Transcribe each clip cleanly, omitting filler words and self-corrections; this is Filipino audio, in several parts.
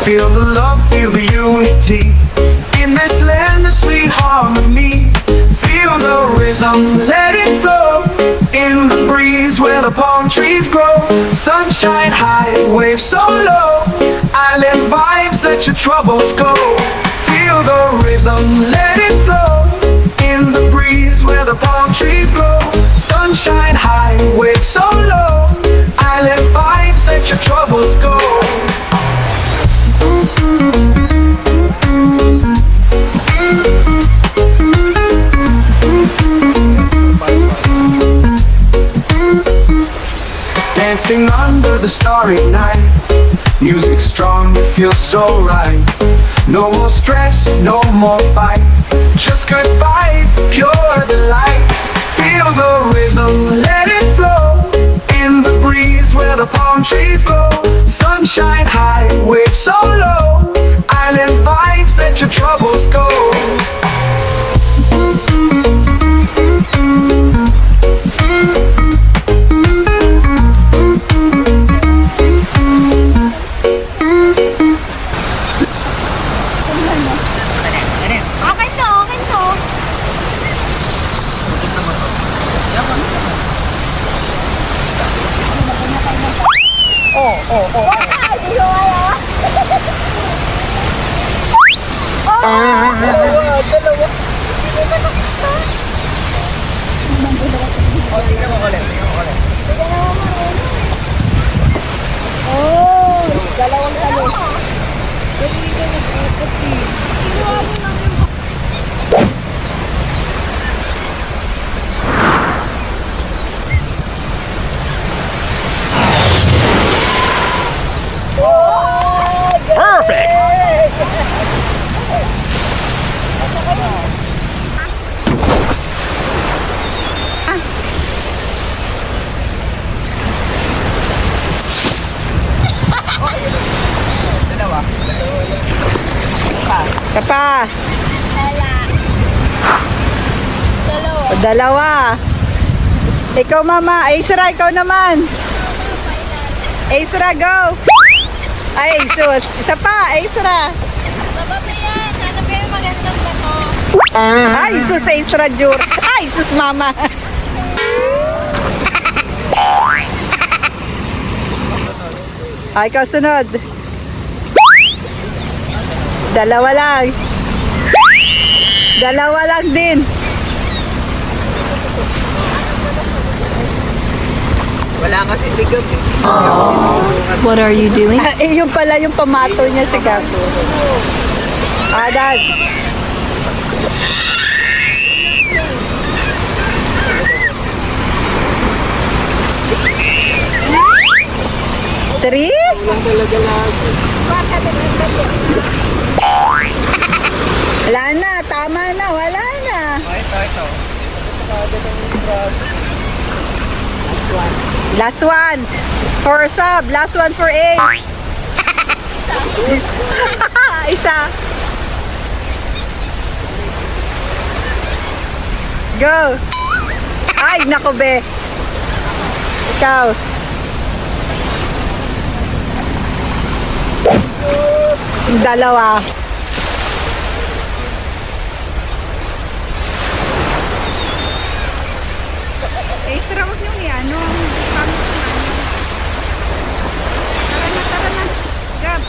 Feel the love, feel the unity in this land of sweet harmony. Feel the rhythm, let it flow in the breeze where the palm trees grow. Sunshine high, waves so low, island vibes, let your troubles go. Feel the rhythm, let it flow in the breeze where the palm trees grow. Sunshine high, waves so low, island vibes, let your troubles go. Dancing under the starry night, music strong, it feels so right. No more stress, no more fight, just good vibes, pure delight. Feel the rhythm, let it flow in the breeze where the palm trees grow. Sunshine high, waves so low, island vibes, let your troubles go. Dalawang talo. Perfect! Kapa. Dalawa. Ikaw mama, Aisra, ikaw naman. Aisra, go. Ay, sus. Isa pa, Aisra. Baba pa yan. Hanap kayo magandang bato. Ay, sus, Aisra, Jur. Ay, sus, mama. Ay, ikaw sunod. Dalawa lang. Dalawa lang din. Wala kasi sigap eh. What are you doing? Yung pala yung pamato niya si Gab. Dad. Three? Walang talaga lahat. Wala na, tama na, wala na. Ito. Last one. For sub, last one for A. Isa. Go. Ay, nako be. Ikaw. Dalawa. Extra wag nyo ano. Tara na. Gab.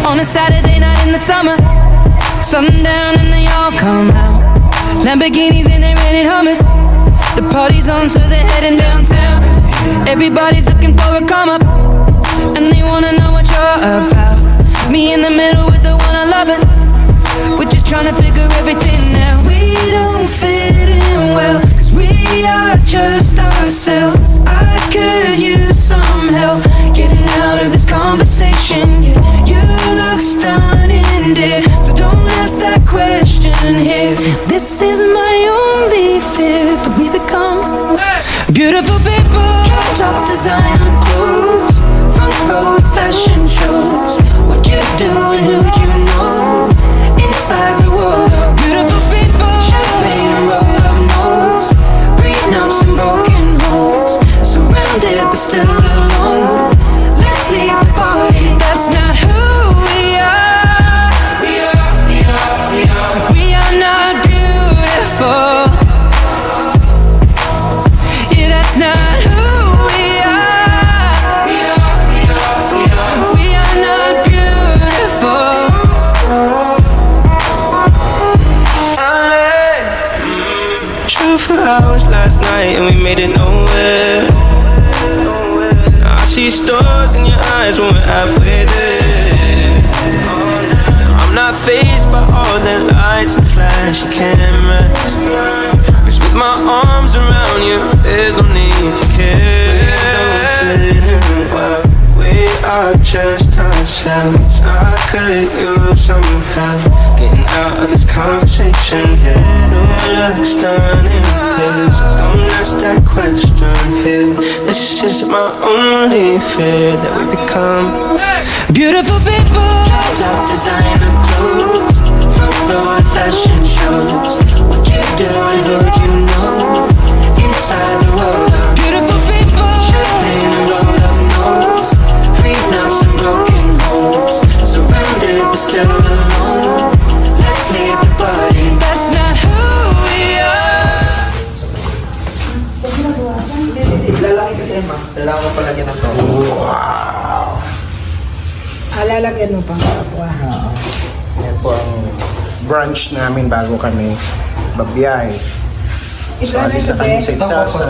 On a Saturday night in the summer, sundown and they all come out. Lamborghinis and they're renting Hummers. The party's on, so they're heading downtown. Everybody's looking for a come up, and they wanna know what you're about. Me in the middle with the one I love it. We're just trying to figure everything out. We don't fit in well, cause we are just ourselves. I could use some help getting out of this conversation. Yeah, you look stunning, dear, so don't ask that question here. This is my only fear, that we become beautiful people. Top designer clothes, front row hours last night and we made it nowhere. I see stars in your eyes when we're halfway there. I'm not fazed by all the lights and flashy cameras, 'cause with my arms around you, there's no need to care. Don't fit in well, we are just ourselves. I could use some help getting out of this conversation here. Your looks stunning, please don't ask that question here. This is my only fear, that we become beautiful people. Top designer clothes, front row at fashion shows. What you doing, would you know? Inside the world of beautiful people. Champagne and rolled up nose, prenups and broken homes. Surrounded but still alone. Let's leave the party. That's not who we are. Hindi. Lalaki kasi yan, ma. Lalaki ko palagyan ng to. Lalagyan mo pa. Wow. Yan po ang brunch namin bago kami babiyahe. So, alis na kami sa isa sa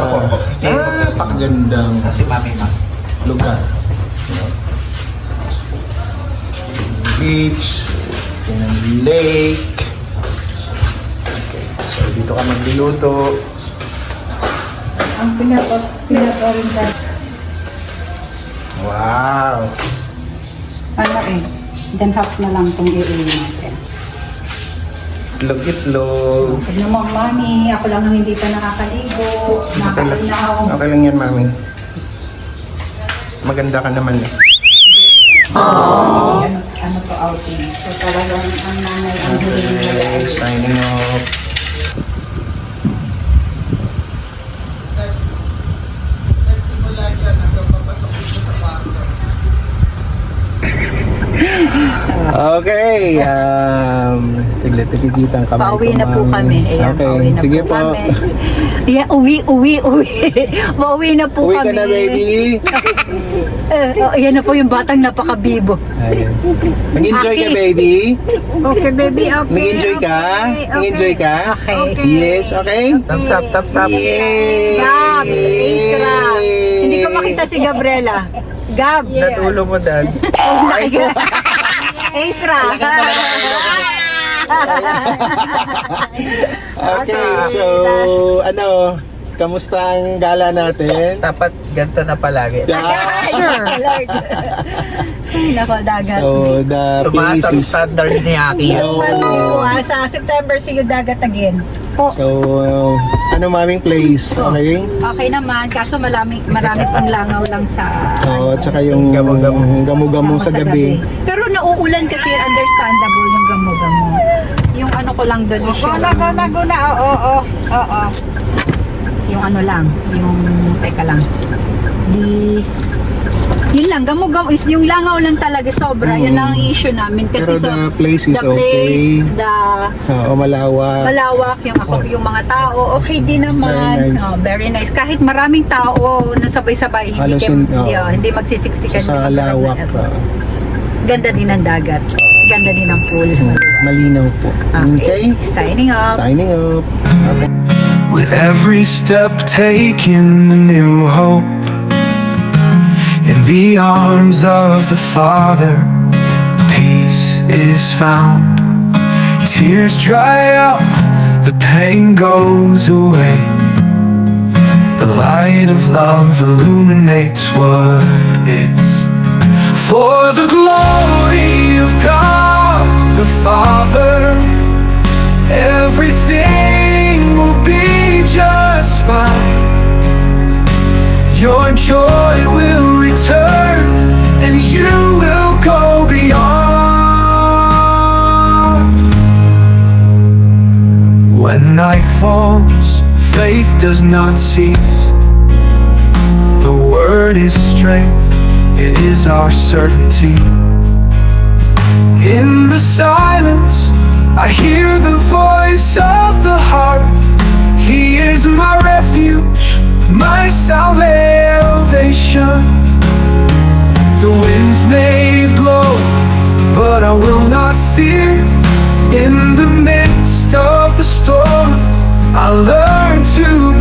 napakagandang Kasi mami, ma. lugar. Beach, yan ang lake. Okay, so dito ka magluluto. Ang pinapa-rin ka. Wow! Ano then half na lang itong i-uwi natin. Itlog-itlog. Huwag naman, mami. Ako lang ang hindi pa nakakaligo. Nakakain na ako. Okay lang yan, mami. Maganda ka naman eh. Ano to, outing. So talagang ang nanay ang huling nila. Okay, signing off. Okay, saglit, titita ang kamay ko. Pauwi na po kami. Ayan, Okay, pauwi na sige po po. kami. Yeah, uwi. Pauwi na po Uwi kami. ka na, baby. Ayan na po yung batang napakabibo. Ayun. Mag-enjoy ka, Aki. baby. Okay, baby. Okay. Mag-enjoy ka? Mag-enjoy ka? Okay. Yes, okay? Thumbs up, thumbs up. Yay! Gabs, Isra. Hindi ko makita si Gabriela. Gab. Natulo mo, dad. Isra. Okay, so, ano, kamusta ang gala natin? Dapat ganito na palagi. Sure. Lord. Nako, dagat. So, the Tumaas place ang is... standard ni Aki. Sa September, see you dagat again. Po. So, ano maming place? Okay? Okay naman, kaso marami pong langaw lang sa Oo, tsaka yung gamo-gamo sa gabi. Pero nauulan kasi, understandable yung gamo-gamo. Yung ano ko lang doon is yung... Guna, oo. Yung ano lang, yung... Teka lang. Yun lang, gamo-gamo is yung langaw lang talaga sobra. Yun lang ang issue namin. Kasi Pero the place is okay. Oo, Malawak yung mga tao. Okay din naman. Very nice. Very nice. Kahit maraming tao na sabay-sabay, hindi magsisiksikan. Sa lawak. Ganda din ang dagat. Ganda din ang pool. Malinaw po. Okay? Signing off. Signing up. Okay. With every step taken, a new hope. In the arms of the Father, peace is found. Tears dry up, the pain goes away. The light of love illuminates what is. For the glory of God the Father, everything will be just fine. Your joy will return, and you will go beyond. When night falls, faith does not cease. The word is strength, it is our certainty. In the silence, I hear the voice of the heart. He is my refuge, my salvation. The winds may blow, but I will not fear. In the midst of the storm, I learn to